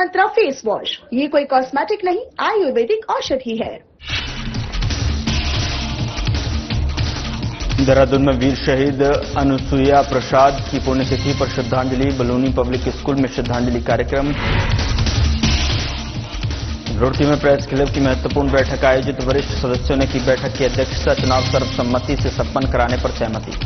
मंत्रा face wash, ये कोई cosmetic नहीं, आयुर्वेदिक औषधि है। देहरादून में वीर शहीद अनुसुईया प्रसाद की पुण्यतिथि पर श्रद्धांजलि, बलूनी पब्लिक स्कूल में श्रद्धांजलि कार्यक्रम। रुड़की में प्रेस क्लब की महत्वपूर्ण बैठक आयोजित, वरिष्ठ सदस्यों ने की बैठक की अध्यक्षता, चुनाव सर्वसम्मति से संपन्न कराने पर सहमति।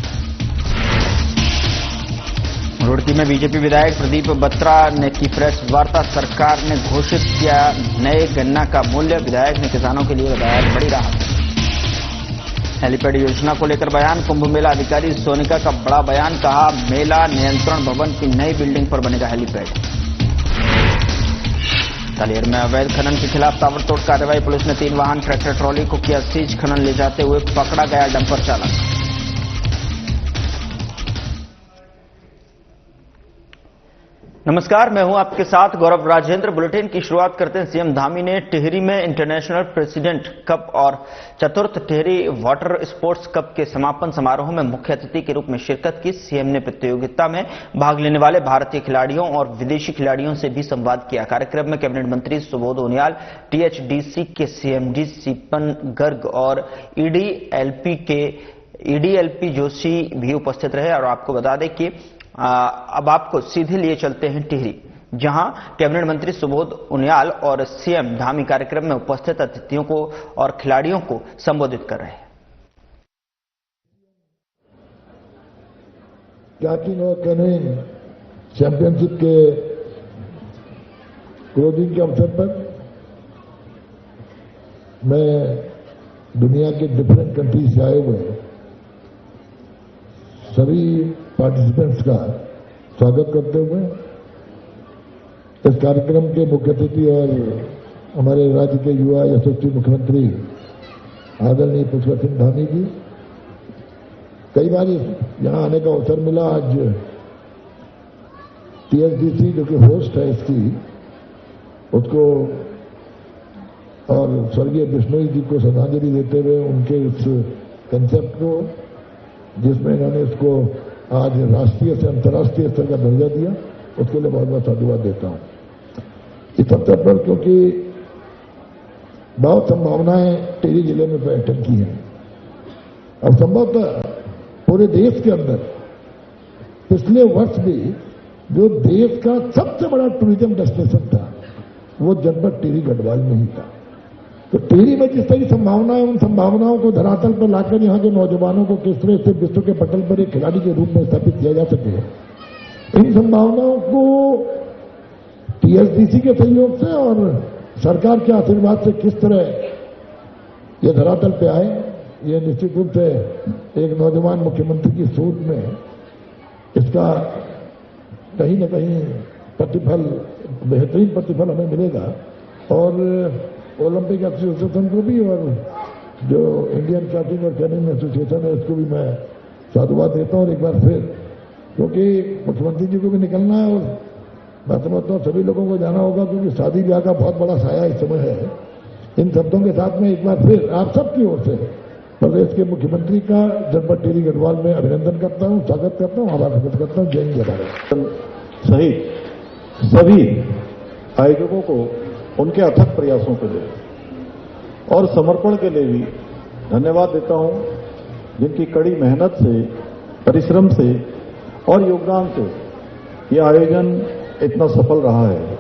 रुड़की में बीजेपी विधायक प्रदीप बत्रा ने की प्रेस वार्ता, सरकार ने घोषित किया नए गन्ना का मूल्य, विधायक ने किसानों के लिए बताया बड़ी राहत। हेलीपैड योजना को लेकर बयान, कुंभ मेला अधिकारी सोनिका का बड़ा बयान, कहा मेला नियंत्रण भवन की नई बिल्डिंग पर बनेगा हेलीपैड। तालेर में अवैध खनन के खिलाफ ताबड़तोड़ कार्रवाई, पुलिस ने 3 वाहन ट्रैक्टर ट्रॉली को किया सीज, खनन ले जाते हुए पकड़ा गया डंपर चालक। नमस्कार, मैं हूं आपके साथ गौरव राजेंद्र। बुलेटिन की शुरुआत करते हैं। सीएम धामी ने टिहरी में इंटरनेशनल प्रेसिडेंट कप और चतुर्थ टिहरी वाटर स्पोर्ट्स कप के समापन समारोह में मुख्य अतिथि के रूप में शिरकत की। सीएम ने प्रतियोगिता में भाग लेने वाले भारतीय खिलाड़ियों और विदेशी खिलाड़ियों से भी संवाद किया। कार्यक्रम में कैबिनेट मंत्री सुबोध उनियाल, टीएचडीसी के सीएमडी सिपन गर्ग और ईडीएलपी जोशी भी उपस्थित रहे। और आपको बता दें कि अब आपको सीधे लिए चलते हैं टिहरी, जहां कैबिनेट मंत्री सुबोध उनियाल और सीएम धामी कार्यक्रम में उपस्थित अतिथियों को और खिलाड़ियों को संबोधित कर रहे हैं। कायाकिंग और कैनोइंग चैंपियनशिप के क्लोजिंग के अवसर पर मैं दुनिया के डिफरेंट कंट्रीज से आए हुए सभी पार्टिसिपेंट्स का स्वागत करते हुए इस कार्यक्रम के मुख्य अतिथि और हमारे राज्य के युवा यशस्वी मुख्यमंत्री आदरणीय पुष्कर सिंह धामी जी, कई बार यहां आने का अवसर मिला। आज टीएचडीसी जो कि होस्ट है इसकी, उसको और स्वर्गीय बिश्नोई जी को श्रद्धांजलि देते हुए उनके इस कंसेप्ट को, जिसमें इन्होंने इसको आज राष्ट्रीय से अंतर्राष्ट्रीय स्तर का दर्जा दिया, उसके लिए बहुत बहुत साधुवाद देता हूं इस अवसर पर, क्योंकि बहुत संभावनाएं टिहरी जिले में पर्यटन की हैं और संभवतः पूरे देश के अंदर पिछले वर्ष भी जो देश का सबसे बड़ा टूरिज्म डेस्टिनेशन था वो जनपद टिहरी गढ़वाल में ही था। तो टिहरी में जिस तरह की संभावनाएं, उन संभावनाओं को धरातल पर लाकर यहां के नौजवानों को किस तरह से विश्व के पटल पर एक खिलाड़ी के रूप में स्थापित किया जा सके, इन संभावनाओं को टीएचडीसी के सहयोग से और सरकार के आशीर्वाद से किस तरह ये धरातल पे आए, ये निश्चित रूप से एक नौजवान मुख्यमंत्री की सोच में इसका कहीं न कहीं प्रतिफल, बेहतरीन प्रतिफल हमें मिलेगा। और ओलंपिक एसोसिएशन को भी और जो इंडियन कायाकिंग और कैनोइंग एसोसिएशन है उसको भी मैं साधुवाद देता हूं। और एक बार फिर, क्योंकि मुख्यमंत्री जी को भी निकलना है और मैं समझता हूं सभी लोगों को जाना होगा, क्योंकि शादी ब्याह का बहुत बड़ा साया इस समय है। इन शब्दों के साथ में एक बार फिर आप सबकी ओर से प्रदेश के मुख्यमंत्री का जनपद टिहरी गढ़वाल में अभिनंदन करता हूं, स्वागत करता हूं, आभार व्यक्त करता हूं। जय हिंद, जय भारत। सहित सभी आयोजकों को उनके अथक प्रयासों के लिए और समर्पण के लिए भी धन्यवाद देता हूं, जिनकी कड़ी मेहनत से, परिश्रम से और योगदान से यह आयोजन इतना सफल रहा है।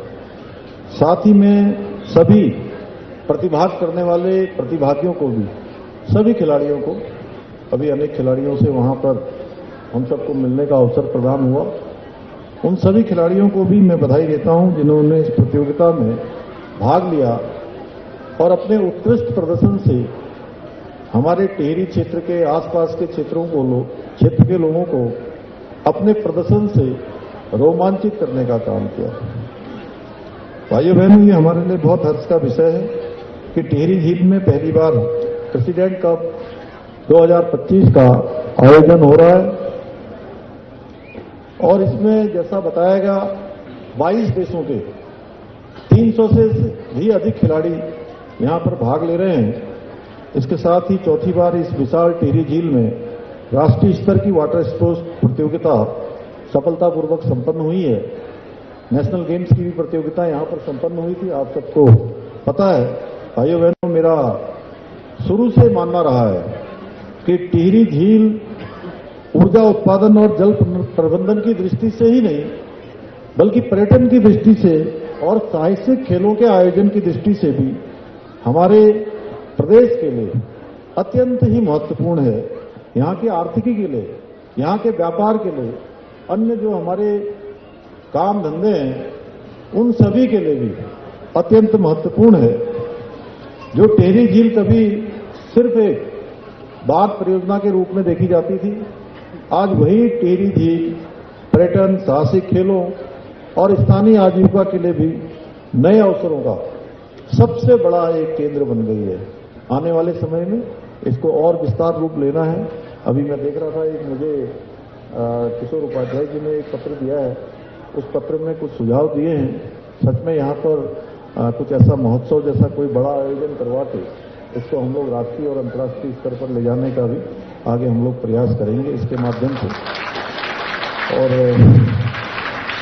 साथ ही में सभी प्रतिभाग करने वाले प्रतिभागियों को भी, सभी खिलाड़ियों को, अभी अनेक खिलाड़ियों से वहां पर हम सबको मिलने का अवसर प्रदान हुआ, उन सभी खिलाड़ियों को भी मैं बधाई देता हूं जिन्होंने इस प्रतियोगिता में भाग लिया और अपने उत्कृष्ट प्रदर्शन से हमारे टिहरी क्षेत्र के आसपास के क्षेत्र के लोगों को अपने प्रदर्शन से रोमांचित करने का काम किया। भाइयों बहनों, ये हमारे लिए बहुत हर्ष का विषय है कि टिहरी झील में पहली बार प्रेसिडेंट कप 2025 का आयोजन हो रहा है और इसमें जैसा बताया गया 22 देशों के 300 से भी अधिक खिलाड़ी यहां पर भाग ले रहे हैं। इसके साथ ही चौथी बार इस विशाल टिहरी झील में राष्ट्रीय स्तर की वाटर स्पोर्ट्स प्रतियोगिता सफलतापूर्वक संपन्न हुई है नेशनल गेम्स की भी प्रतियोगिता यहां पर संपन्न हुई थी। आप सबको पता है भाइयों बहनों, मेरा शुरू से मानना रहा है कि टिहरी झील ऊर्जा उत्पादन और जल प्रबंधन की दृष्टि से ही नहीं, बल्कि पर्यटन की दृष्टि से और साहसिक खेलों के आयोजन की दृष्टि से भी हमारे प्रदेश के लिए अत्यंत ही महत्वपूर्ण है। यहां की आर्थिकी के लिए, यहां के व्यापार के लिए, अन्य जो हमारे काम धंधे हैं, उन सभी के लिए भी अत्यंत महत्वपूर्ण है। जो टिहरी झील कभी सिर्फ एक बाढ़ परियोजना के रूप में देखी जाती थी, आज वही टिहरी झील पर्यटन, साहसिक खेलों और स्थानीय आजीविका के लिए भी नए अवसरों का सबसे बड़ा एक केंद्र बन गई है। आने वाले समय में इसको और विस्तार रूप लेना है। अभी मैं देख रहा था, एक मुझे किशोर उपाध्याय जी ने एक पत्र दिया है, उस पत्र में कुछ सुझाव दिए हैं। सच में यहाँ पर कुछ ऐसा महोत्सव जैसा कोई बड़ा आयोजन करवा के इसको हम लोग राष्ट्रीय और अंतर्राष्ट्रीय स्तर पर ले जाने का भी आगे हम लोग प्रयास करेंगे इसके माध्यम से। और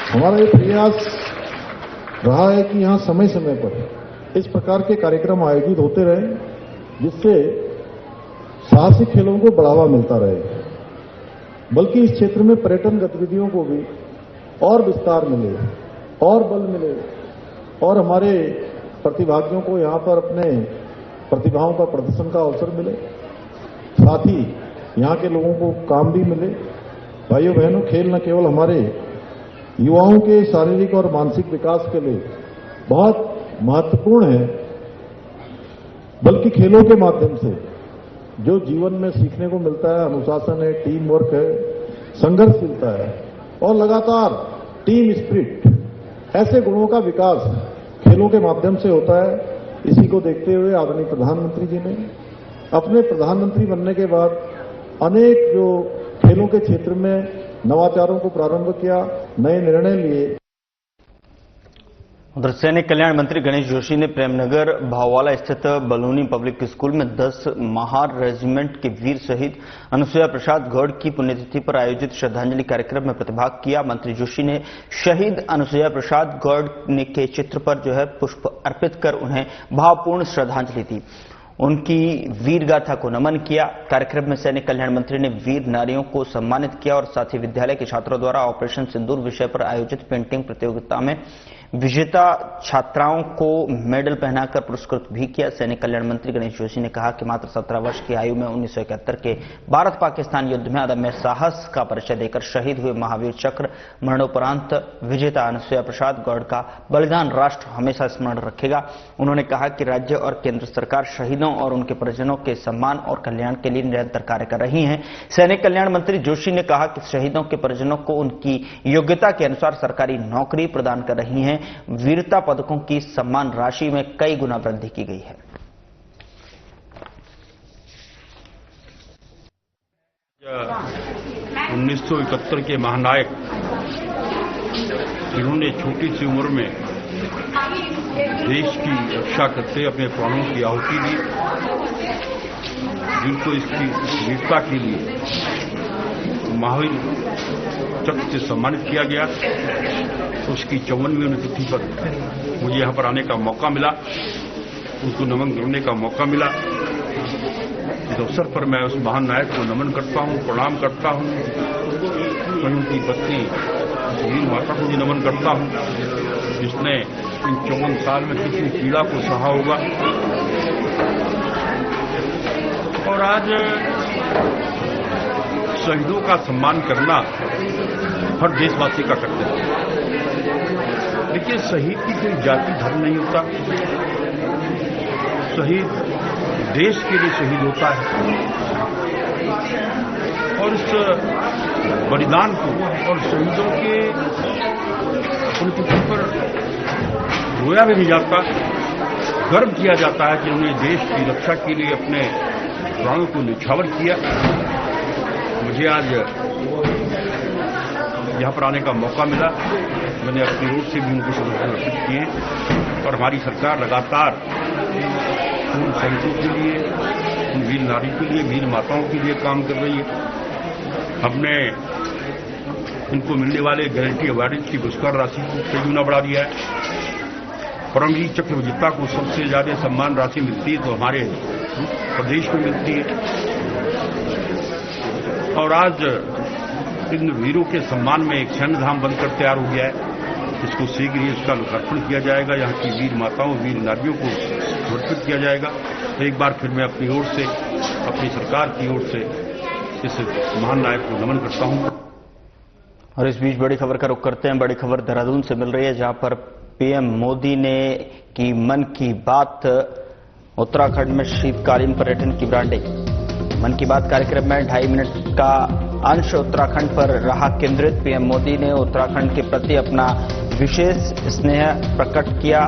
हमारा ये प्रयास रहा है कि यहाँ समय समय पर इस प्रकार के कार्यक्रम आयोजित होते रहे, जिससे साहसिक खेलों को बढ़ावा मिलता रहे, बल्कि इस क्षेत्र में पर्यटन गतिविधियों को भी और विस्तार मिले और बल मिले और हमारे प्रतिभागियों को यहां पर अपने प्रतिभाओं का प्रदर्शन का अवसर मिले, साथ ही यहां के लोगों को काम भी मिले। भाइयों बहनों, खेल न केवल हमारे युवाओं के शारीरिक और मानसिक विकास के लिए बहुत महत्वपूर्ण है, बल्कि खेलों के माध्यम से जो जीवन में सीखने को मिलता है, अनुशासन है, टीम वर्क है, संघर्षशीलता है और लगातार टीम स्पिरिट, ऐसे गुणों का विकास खेलों के माध्यम से होता है। इसी को देखते हुए आदरणीय प्रधानमंत्री जी ने अपने प्रधानमंत्री बनने के बाद अनेक जो खेलों के क्षेत्र में नवाचारों को प्रारंभ किया, नए निर्णय लिए। उधर सैनिक कल्याण मंत्री गणेश जोशी ने प्रेमनगर भाववाला स्थित बलूनी पब्लिक स्कूल में 10 महार रेजिमेंट के वीर शहीद अनुसुया प्रसाद गौड़ की पुण्यतिथि पर आयोजित श्रद्धांजलि कार्यक्रम में प्रतिभाग किया। मंत्री जोशी ने शहीद अनुसुया प्रसाद गौड़ के चित्र पर पुष्प अर्पित कर उन्हें भावपूर्ण श्रद्धांजलि दी, उनकी वीर गाथा को नमन किया। कार्यक्रम में सैनिक कल्याण मंत्री ने वीर नारियों को सम्मानित किया और साथ ही विद्यालय के छात्रों द्वारा ऑपरेशन सिंदूर विषय पर आयोजित पेंटिंग प्रतियोगिता में विजेता छात्राओं को मेडल पहनाकर पुरस्कृत भी किया। सैनिक कल्याण मंत्री गणेश जोशी ने कहा कि मात्र 17 वर्ष की आयु में 1971 के भारत पाकिस्तान युद्ध में अदम्य साहस का परिचय देकर शहीद हुए महावीर चक्र मरणोपरांत विजेता अनुसुया प्रसाद गौड़ का बलिदान राष्ट्र हमेशा स्मरण रखेगा। उन्होंने कहा कि राज्य और केंद्र सरकार शहीदों और उनके परिजनों के सम्मान और कल्याण के लिए निरंतर कार्य कर रही है। सैनिक कल्याण मंत्री जोशी ने कहा कि शहीदों के परिजनों को उनकी योग्यता के अनुसार सरकारी नौकरी प्रदान कर रही है। वीरता पदकों की सम्मान राशि में कई गुना वृद्धि की गई है। जब 1971 के महानायक, जिन्होंने छोटी सी उम्र में देश की रक्षा करते अपने प्राणों की आहुति दी, जिनको इसकी वीरता के लिए महावीर चक्र से सम्मानित किया गया, उसकी 54वीं तिथि पर मुझे यहाँ पर आने का मौका मिला, उनको नमन करने का मौका मिला। इस अवसर पर मैं उस महान नायक को नमन करता हूँ, प्रणाम करता हूँ। मैं उनकी पत्नी वीर माता को भी नमन करता हूँ, जिसने इन 54 साल में कितनी पीड़ा को सहा होगा। और आज शहीदों का सम्मान करना हर देशवासी का कर्तव्य है। देखिए, शहीद की कोई जाति धर्म नहीं होता। शहीद देश के लिए शहीद होता है और इस बलिदान को और शहीदों के उनके ऊपर रोया भी नहीं जाता, गर्व किया जाता है कि उन्होंने देश की रक्षा के लिए अपने प्राणों को न्यौछावर किया। मुझे आज यहाँ पर आने का मौका मिला, मैंने अपनी ओर से भी उनको श्रद्धांजलि अर्पित किए और हमारी सरकार लगातार उन शहीदों के लिए, उन वीर नारी के लिए, वीर माताओं के लिए काम कर रही है। हमने इनको मिलने वाले गारंटी अवार्ड की पुरस्कार राशि को कई गुना बढ़ा दिया है। परमवीर चक्र विजेता को सबसे ज्यादा सम्मान राशि मिलती है तो हमारे प्रदेश में मिलती है। और आज इन वीरों के सम्मान में एक सैन्य धाम बनकर तैयार हो गया है। इसको शीघ्र ही उसका लोकार्पण किया जाएगा। यहाँ की वीर माताओं वीर नारियों को समर्पित किया जाएगा। एक बार फिर मैं अपनी ओर से, अपनी सरकार की ओर से इस महान नायक को नमन करता हूं। और इस बीच बड़ी खबर का रुख करते हैं। बड़ी खबर देहरादून से मिल रही है, जहां पर पीएम मोदी ने की मन की बात, उत्तराखंड में शीतकालीन पर्यटन की ब्रांडिंग। मन की बात कार्यक्रम में 2.5 मिनट का अंश उत्तराखंड पर रहा केंद्रित। पीएम मोदी ने उत्तराखंड के प्रति अपना विशेष स्नेह प्रकट किया।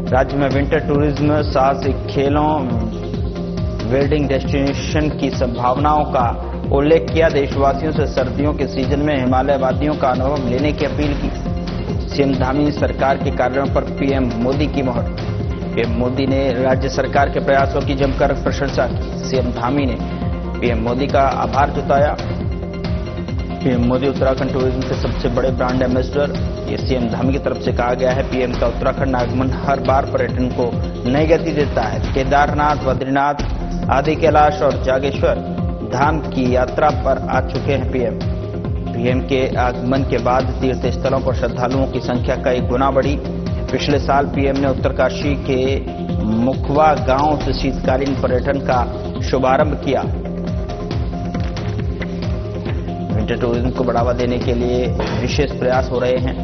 राज्य में विंटर टूरिज्म, साहसिक खेलों, वेडिंग डेस्टिनेशन की संभावनाओं का उल्लेख किया। देशवासियों से सर्दियों के सीजन में हिमालय वादियों का अनुभव लेने की अपील की। सीएम धामी सरकार के कार्यों पर पीएम मोदी की मोहर। पीएम मोदी ने राज्य सरकार के प्रयासों की जमकर प्रशंसा की। सीएम धामी ने पीएम मोदी का आभार जताया। पीएम मोदी उत्तराखंड टूरिज्म के सबसे बड़े ब्रांड एम्बेसडर, ये सीएम धामी की तरफ से कहा गया है। पीएम का उत्तराखंड आगमन हर बार पर्यटन को नई गति देता है। केदारनाथ, बद्रीनाथ, आदि कैलाश और जागेश्वर धाम की यात्रा पर आ चुके हैं पीएम। पीएम के आगमन के बाद तीर्थ स्थलों पर श्रद्धालुओं की संख्या कई गुना बढ़ी। पिछले साल पीएम ने उत्तरकाशी के मुखवा गांव से शीतकालीन पर्यटन का शुभारंभ किया। विंटर टूरिज्म को बढ़ावा देने के लिए विशेष प्रयास हो रहे हैं।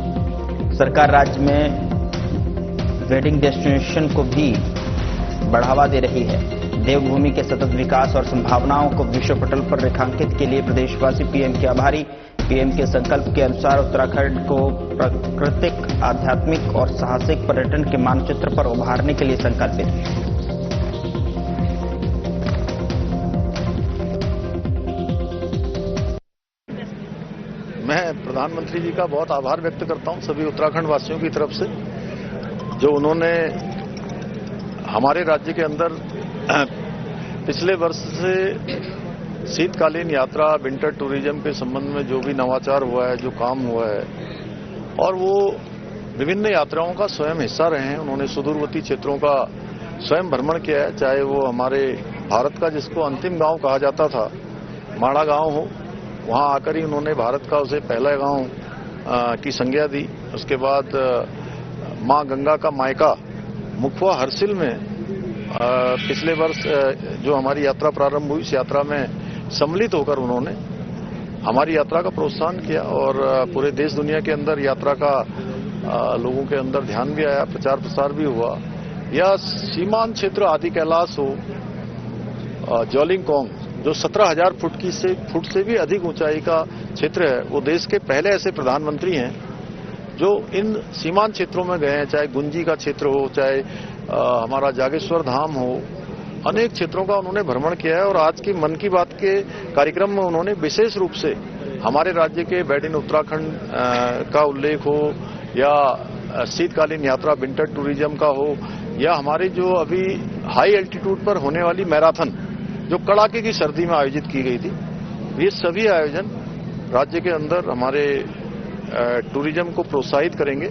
सरकार राज्य में वेडिंग डेस्टिनेशन को भी बढ़ावा दे रही है। देवभूमि के सतत विकास और संभावनाओं को विश्व पटल पर रेखांकित के लिए प्रदेशवासी पीएम के आभारी। पीएम के संकल्प के अनुसार उत्तराखंड को प्राकृतिक, आध्यात्मिक और साहसिक पर्यटन के मानचित्र पर उभारने के लिए संकल्पित। मैं प्रधानमंत्री जी का बहुत आभार व्यक्त करता हूं सभी उत्तराखंड वासियों की तरफ से, जो उन्होंने हमारे राज्य के अंदर पिछले वर्ष से शीतकालीन यात्रा, विंटर टूरिज्म के संबंध में जो भी नवाचार हुआ है, जो काम हुआ है, और वो विभिन्न यात्राओं का स्वयं हिस्सा रहे हैं। उन्होंने सुदूरवर्ती क्षेत्रों का स्वयं भ्रमण किया है, चाहे वो हमारे भारत का जिसको अंतिम गांव कहा जाता था, माड़ा गांव हो, वहां आकर ही उन्होंने भारत का उसे पहला गांव की संज्ञा दी। उसके बाद मां गंगा का मायका मुखवा हरसिल में पिछले वर्ष जो हमारी यात्रा प्रारंभ हुई, इस यात्रा में सम्मिलित होकर उन्होंने हमारी यात्रा का प्रोत्साहन किया और पूरे देश दुनिया के अंदर यात्रा का लोगों के अंदर ध्यान भी आया, प्रचार प्रसार भी हुआ। या सीमांत क्षेत्र आदि कैलाश हो, जोलिंगकोंग जो 17,000 फुट से भी अधिक ऊंचाई का क्षेत्र है, वो देश के पहले ऐसे प्रधानमंत्री हैं जो इन सीमांत क्षेत्रों में गए हैं। चाहे गुंजी का क्षेत्र हो, चाहे हमारा जागेश्वर धाम हो, अनेक क्षेत्रों का उन्होंने भ्रमण किया है। और आज की मन की बात के कार्यक्रम में उन्होंने विशेष रूप से हमारे राज्य के मेड इन उत्तराखंड का उल्लेख हो, या शीतकालीन यात्रा विंटर टूरिज्म का हो, या हमारी जो अभी हाई एल्टीट्यूड पर होने वाली मैराथन जो कड़ाके की सर्दी में आयोजित की गई थी, ये सभी आयोजन राज्य के अंदर हमारे टूरिज्म को प्रोत्साहित करेंगे।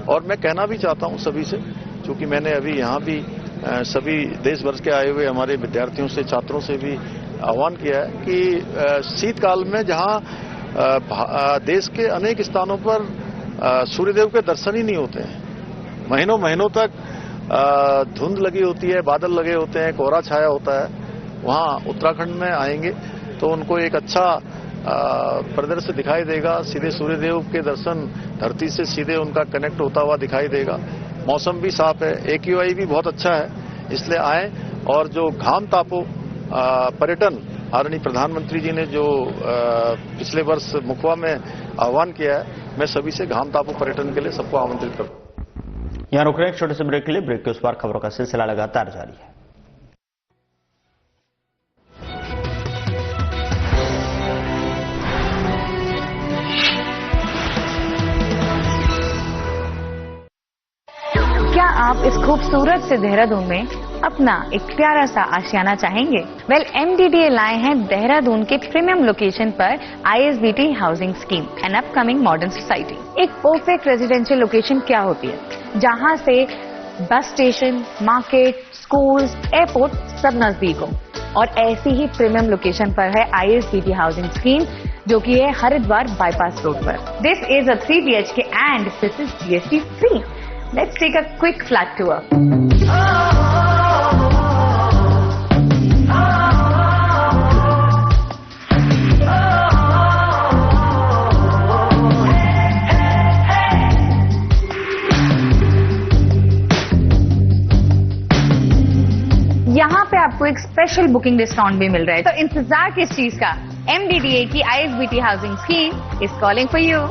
और मैं कहना भी चाहता हूं सभी से, क्योंकि मैंने अभी यहाँ भी सभी देश भर के आए हुए हमारे विद्यार्थियों से, छात्रों से भी आह्वान किया है कि शीतकाल में जहाँ देश के अनेक स्थानों पर सूर्यदेव के दर्शन ही नहीं होते हैं, महीनों महीनों तक धुंध लगी होती है, बादल लगे होते हैं, कोहरा छाया होता है, वहाँ उत्तराखंड में आएंगे तो उनको एक अच्छा परिदृश्य दिखाई देगा। सीधे सूर्यदेव के दर्शन धरती से सीधे उनका कनेक्ट होता हुआ दिखाई देगा। मौसम भी साफ है, AQI भी बहुत अच्छा है, इसलिए आए। और जो घाम तापो पर्यटन आदरणीय प्रधानमंत्री जी ने जो पिछले वर्ष मुखवा में आह्वान किया है, मैं सभी से घाम तापो पर्यटन के लिए सबको आमंत्रित करता हूं। यहां रुक रहे हैं एक छोटे से ब्रेक के लिए। ब्रेक के उस पार खबरों का सिलसिला लगातार जारी है। क्या आप इस खूबसूरत से देहरादून में अपना एक प्यारा सा आशियाना चाहेंगे? वेल, MDDA लाए हैं देहरादून के प्रीमियम लोकेशन पर ISBT housing scheme, an upcoming modern society. एक परफेक्ट रेजिडेंशियल लोकेशन क्या होती है, जहां से bus station, market, schools, airport सब नजदीक हो। और ऐसी ही प्रीमियम लोकेशन पर है ISBT हाउसिंग स्कीम, जो कि है हरिद्वार बाईपास रोड पर। This is a 3 BHK and this is GST free. Let's take a quick flat tour. यहाँ पे आपको एक स्पेशल बुकिंग डिस्काउंट भी मिल रहा है, तो इंतजार किस चीज का? MDDA की ISBT housing scheme is calling for you.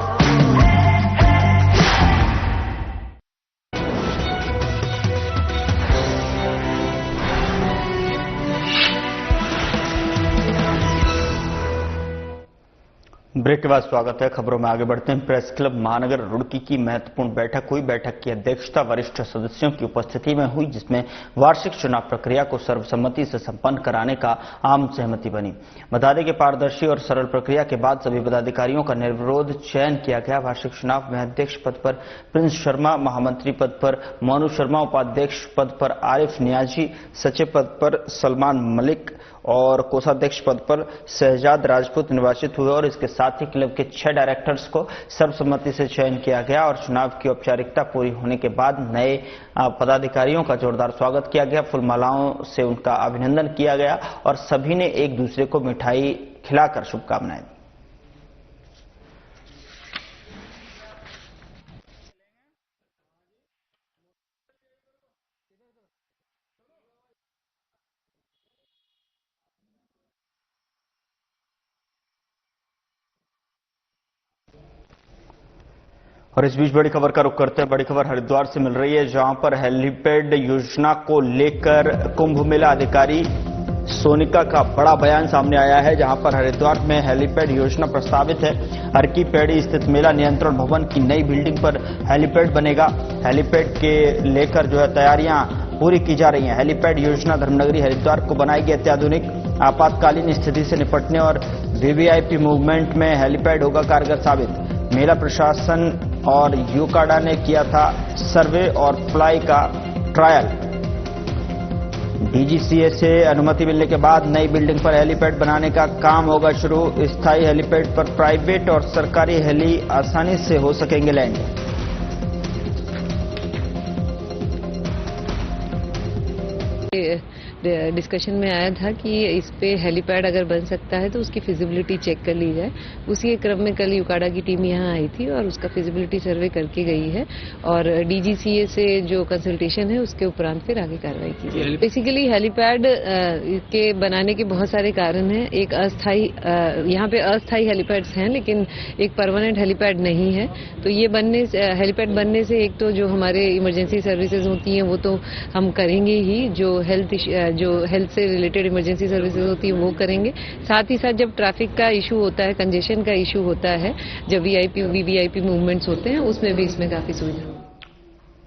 Break के बाद स्वागत है। खबरों में आगे बढ़ते हैं। प्रेस क्लब महानगर रुड़की की महत्वपूर्ण बैठक हुई। बैठक की अध्यक्षता वरिष्ठ सदस्यों की उपस्थिति में हुई, जिसमें वार्षिक चुनाव प्रक्रिया को सर्वसम्मति से संपन्न कराने का आम सहमति बनी। बता दें कि पारदर्शी और सरल प्रक्रिया के बाद सभी पदाधिकारियों का निर्विरोध चयन किया गया। वार्षिक चुनाव में अध्यक्ष पद पर प्रिंस शर्मा, महामंत्री पद पर मोनू शर्मा, उपाध्यक्ष पद पर आरिफ नियाजी, सचिव पद पर सलमान मलिक और कोषाध्यक्ष पद पर शहजाद राजपूत निर्वाचित हुए। और इसके साथ ही क्लब के 6 डायरेक्टर्स को सर्वसम्मति से चयन किया गया और चुनाव की औपचारिकता पूरी होने के बाद नए पदाधिकारियों का जोरदार स्वागत किया गया। फूलमालाओं से उनका अभिनंदन किया गया और सभी ने एक दूसरे को मिठाई खिलाकर शुभकामनाएं दी। और इस बीच बड़ी खबर का रुख करते हैं। बड़ी खबर हरिद्वार से मिल रही है, जहां पर हेलीपैड योजना को लेकर कुंभ मेला अधिकारी सोनिका का बड़ा बयान सामने आया है। जहां पर हरिद्वार में हेलीपैड योजना प्रस्तावित है। हरकी पैड़ी स्थित मेला नियंत्रण भवन की नई बिल्डिंग पर हेलीपैड बनेगा। हेलीपैड के लेकर जो है तैयारियां पूरी की जा रही हैं। हेलीपैड योजना धर्मनगरी हरिद्वार को बनाएगी अत्याधुनिक। आपातकालीन स्थिति से निपटने और VVIP मूवमेंट में हेलीपैड होगा कारगर साबित। मेला प्रशासन और यूकाडा ने किया था सर्वे और फ्लाई का ट्रायल। DGCA से अनुमति मिलने के बाद नई बिल्डिंग पर हेलीपैड बनाने का काम होगा शुरू। स्थायी हेलीपैड पर प्राइवेट और सरकारी हेली आसानी से हो सकेंगे लैंड। डिस्कशन में आया था कि इस पे हेलीपैड अगर बन सकता है तो उसकी फिजिबिलिटी चेक कर ली जाए। उसी क्रम में कल यूकाडा की टीम यहाँ आई थी और उसका फिजिबिलिटी सर्वे करके गई है और DGCA से जो कंसल्टेशन है उसके उपरांत फिर आगे कार्रवाई की जाए। बेसिकली हेलीपैड के बनाने के बहुत सारे कारण हैं। एक अस्थायी, यहाँ पे अस्थायी हेलीपैड्स हैं लेकिन एक परमानेंट हेलीपैड नहीं है। तो ये हेलीपैड बनने से एक तो जो हमारे इमरजेंसी सर्विसेज होती हैं वो तो हम करेंगे ही, जो हेल्थ से रिलेटेड इमरजेंसी सर्विसेज होती है वो करेंगे। साथ ही साथ जब ट्रैफिक का इशू होता है, कंजेशन का इशू होता है, जब VVIP मूवमेंट्स होते हैं, उसमें भी इसमें काफी सुविधा।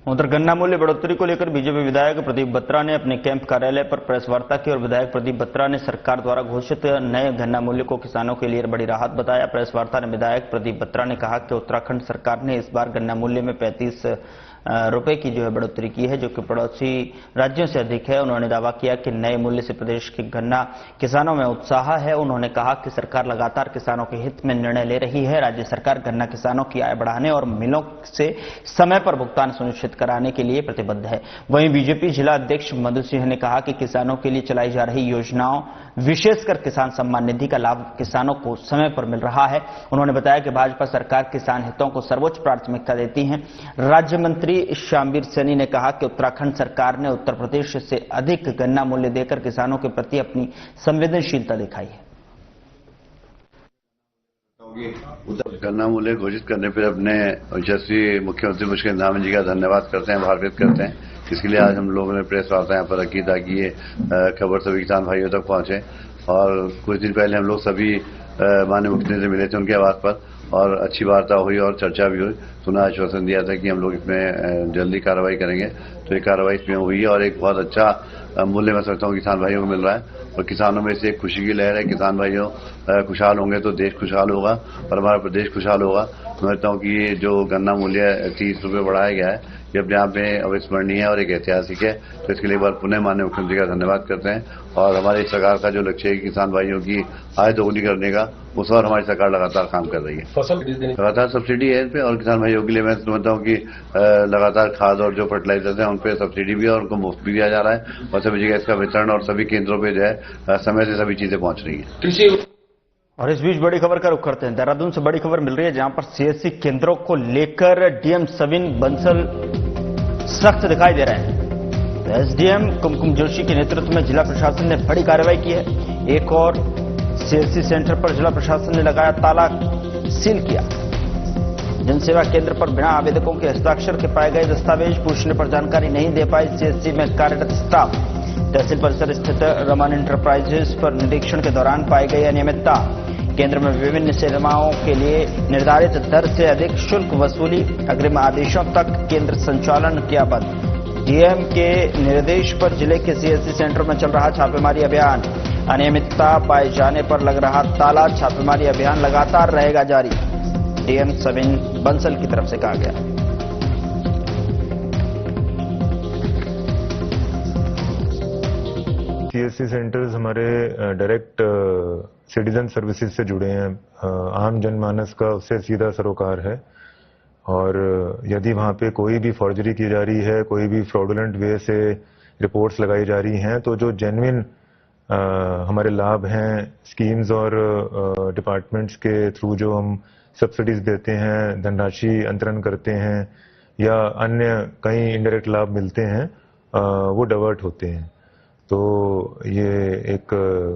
उधर गन्ना मूल्य बढ़ोतरी को लेकर बीजेपी विधायक प्रदीप बत्रा ने अपने कैंप कार्यालय पर प्रेस वार्ता की और विधायक प्रदीप बत्रा ने सरकार द्वारा घोषित नए गन्ना मूल्य को किसानों के लिए बड़ी राहत बताया। प्रेस वार्ता में विधायक प्रदीप बत्रा ने कहा कि उत्तराखंड सरकार ने इस बार गन्ना मूल्य में 35 रुपए की जो है बढ़ोतरी की है, जो कि पड़ोसी राज्यों से अधिक है। उन्होंने दावा किया कि नए मूल्य से प्रदेश के गन्ना किसानों में उत्साह है। उन्होंने कहा कि सरकार लगातार किसानों के हित में निर्णय ले रही है। राज्य सरकार गन्ना किसानों की आय बढ़ाने और मिलों से समय पर भुगतान सुनिश्चित कराने के लिए प्रतिबद्ध है। वहीं बीजेपी जिला अध्यक्ष मधु सिंह ने कहा कि किसानों के लिए चलाई जा रही योजनाओं, विशेषकर किसान सम्मान निधि का लाभ किसानों को समय पर मिल रहा है। उन्होंने बताया कि भाजपा सरकार किसान हितों को सर्वोच्च प्राथमिकता देती है। राज्य मंत्री श्यामवीर सैनी ने कहा कि उत्तराखंड सरकार ने उत्तर प्रदेश से अधिक गन्ना मूल्य देकर किसानों के प्रति अपनी संवेदनशीलता दिखाई है। गन्ना मूल्य घोषित करने पर अपने यशस्वी मुख्यमंत्री मुश्किल धामी जी का धन्यवाद करते हैं, आभार व्यक्त करते हैं। इसके लिए आज हम लोगों ने प्रेस वार्ता यहाँ पर रखी ताकि ये खबर सभी किसान भाइयों तक पहुंचे। और कुछ दिन पहले हम लोग सभी माननीय मुख्यमंत्री से मिले थे उनके आवास पर और अच्छी वार्ता हुई और चर्चा भी हुई। तो उन्होंने आश्वासन दिया था कि हम लोग इसमें जल्दी कार्रवाई करेंगे। तो ये कार्रवाई इसमें हुई है और एक बहुत अच्छा मूल्य मैं समझता हूँ किसान भाइयों को मिल रहा है और किसानों में से एक खुशी की लहर है। किसान भाइयों खुशहाल होंगे तो देश खुशहाल होगा और हमारा प्रदेश खुशहाल होगा। समझता हूँ कि ये जो गन्ना मूल्य 30 रुपये बढ़ाया गया है ये अपने आप में अविस्मरणीय है और एक ऐतिहासिक है। तो इसके लिए एक बार पुनः माननीय मुख्यमंत्री का धन्यवाद करते हैं और हमारी सरकार का जो लक्ष्य है किसान भाइयों की आय दोगुनी करने का, उस पर हमारी सरकार लगातार काम कर रही है। लगातार सब्सिडी है इन पे और किसान भाइयों के लिए मैं समझता हूँ कि लगातार खाद और जो फर्टिलाइजर्स हैं उन पे सब्सिडी भी है और उनको मुफ्त भी दिया जा रहा है और सभी जगह इसका वितरण और सभी केंद्रों पे जो है समय से सभी चीजें पहुंच रही हैं। और इस बीच बड़ी खबर का रुख करते हैं। देहरादून से बड़ी खबर मिल रही है जहां पर सीएससी केंद्रों को लेकर डीएम सविन बंसल सख्त दिखाई दे रहे हैं। तो एसडीएम कुमकुम जोशी के नेतृत्व में जिला प्रशासन ने बड़ी कार्रवाई की है। एक और सीएससी सेंटर पर जिला प्रशासन ने लगाया ताला, सील किया। जनसेवा केंद्र पर बिना आवेदकों के हस्ताक्षर के पाए गए दस्तावेज पूछने पर जानकारी नहीं दे पाई सीएससी में कार्यरत स्टाफ। तहसील परिसर स्थित रमन इंटरप्राइजेस पर निरीक्षण के दौरान पाई गई अनियमितता। केंद्र में विभिन्न सेवाओं के लिए निर्धारित दर से अधिक शुल्क वसूली, अग्रिम आदेशों तक केंद्र संचालन किया बंद। डीएम के निर्देश पर जिले के सीएससी सेंटर में चल रहा छापेमारी अभियान। अनियमितता पाए जाने पर लग रहा ताला। छापेमारी अभियान लगातार रहेगा जारी, डीएम सविन बंसल की तरफ से कहा गया। सीएससी सेंटर्स हमारे डायरेक्ट सिटीजन सर्विसेज से जुड़े हैं। आम जनमानस का उससे सीधा सरोकार है और यदि वहां पे कोई भी फॉर्जरी की जा रही है, कोई भी फ्रॉडुलेंट वे से रिपोर्ट्स लगाई जा रही हैं, तो जो जेन्युइन हमारे लाभ हैं, स्कीम्स और डिपार्टमेंट्स के थ्रू जो हम सब्सिडीज देते हैं, धनराशि अंतरण करते हैं या अन्य कई इनडायरेक्ट लाभ मिलते हैं, वो डाइवर्ट होते हैं। तो ये एक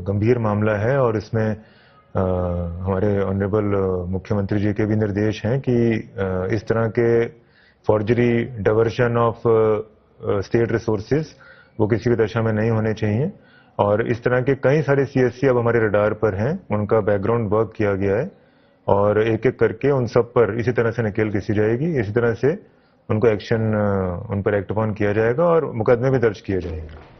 गंभीर मामला है और इसमें हमारे ऑनरेबल मुख्यमंत्री जी के भी निर्देश हैं कि इस तरह के forgery, diversion of state resources वो किसी भी दशा में नहीं होने चाहिए। और इस तरह के कई सारे सीएससी अब हमारे रडार पर हैं, उनका बैकग्राउंड वर्क किया गया है और एक एक करके उन सब पर इसी तरह से नकेल कसी जाएगी। इसी तरह से उनको एक्शन, उन पर एक्ट ऑन किया जाएगा और मुकदमे भी दर्ज किए जाएंगे।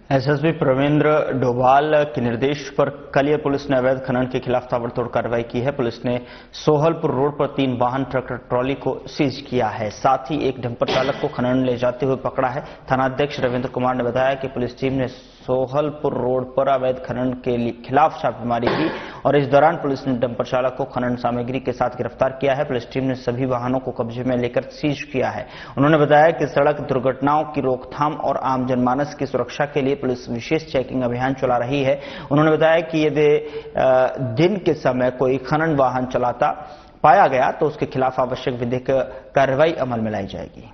एसएसपी प्रवीन्द्र डोभाल के निर्देश पर कलियर पुलिस ने अवैध खनन के खिलाफ ताबड़तोड़ कार्रवाई की है। पुलिस ने सोहलपुर रोड पर 3 वाहन ट्रैक्टर ट्रॉली को सीज किया है। साथ ही एक डंपर चालक को खनन ले जाते हुए पकड़ा है। थानाध्यक्ष रविंद्र कुमार ने बताया कि पुलिस टीम ने सोहलपुर रोड पर अवैध खनन के खिलाफ छापेमारी की और इस दौरान पुलिस ने डंपर चालक को खनन सामग्री के साथ गिरफ्तार किया है। पुलिस टीम ने सभी वाहनों को कब्जे में लेकर सीज किया है। उन्होंने बताया कि सड़क दुर्घटनाओं की रोकथाम और आम जनमानस की सुरक्षा के लिए पुलिस विशेष चेकिंग अभियान चला रही है। उन्होंने बताया कि यदि दिन के समय कोई खनन वाहन चलाता पाया गया तो उसके खिलाफ आवश्यक विधिक कार्रवाई अमल में लाई जाएगी।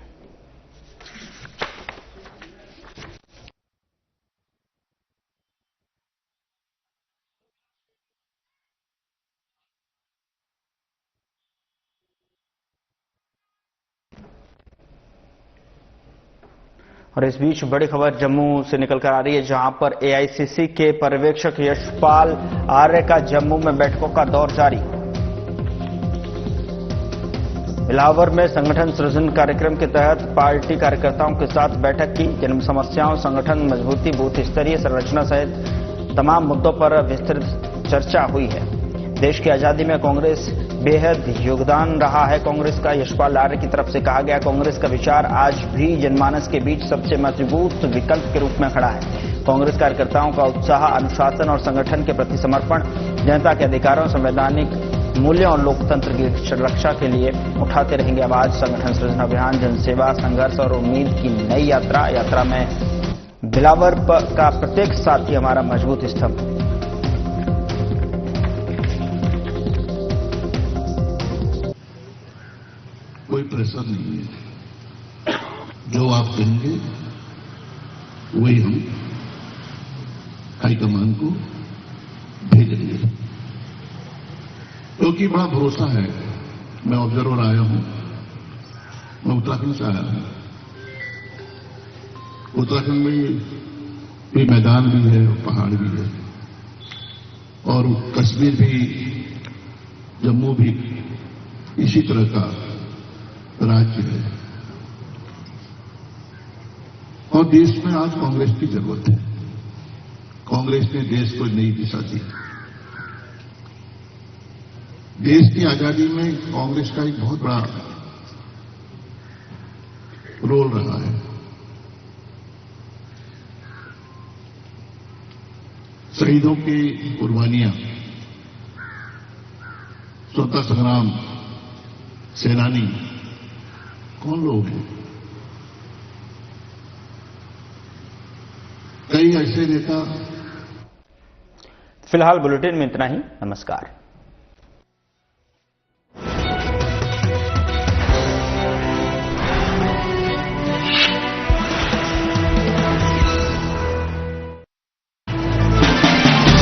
और इस बीच बड़ी खबर जम्मू से निकलकर आ रही है जहां पर एआईसीसी के पर्यवेक्षक यशपाल आर्य का जम्मू में बैठकों का दौर जारी। बिलावर में संगठन सृजन कार्यक्रम के तहत पार्टी कार्यकर्ताओं के साथ बैठक की। जन्म समस्याओं, संगठन मजबूती, बूथ स्तरीय संरचना सहित तमाम मुद्दों पर विस्तृत चर्चा हुई है। देश की आजादी में कांग्रेस बेहद योगदान रहा है कांग्रेस का, यशपाल आर्य की तरफ से कहा गया। कांग्रेस का विचार आज भी जनमानस के बीच सबसे मजबूत विकल्प के रूप में खड़ा है। कांग्रेस कार्यकर्ताओं का उत्साह, अनुशासन और संगठन के प्रति समर्पण, जनता के अधिकारों, संवैधानिक मूल्यों और लोकतंत्र की रक्षा के लिए उठाते रहेंगे आवाज। संगठन सृजन अभियान, जनसेवा, संघर्ष और उम्मीद की नई यात्रा में बिलावर का प्रत्येक साथी हमारा मजबूत स्तंभ। कोई प्रेशर नहीं है, जो आप कहेंगे वही हम हाईकमान को भेजेंगे, क्योंकि बड़ा भरोसा है। मैं ऑब्जर्वर आया हूं, मैं उत्तराखंड से आया हूं। उत्तराखंड में भी मैदान भी है, पहाड़ भी है और कश्मीर भी, जम्मू भी इसी तरह का राज्य है। और देश में आज कांग्रेस की जरूरत है। कांग्रेस ने देश को नई दिशा दी। देश की आजादी में कांग्रेस का एक बहुत बड़ा रोल रहा है। शहीदों की कुर्बानियां, स्वतंत्रता संग्राम सेनानी कौन लोग हैं? कई ऐसे नेता। फिलहाल बुलेटिन में इतना ही। नमस्कार।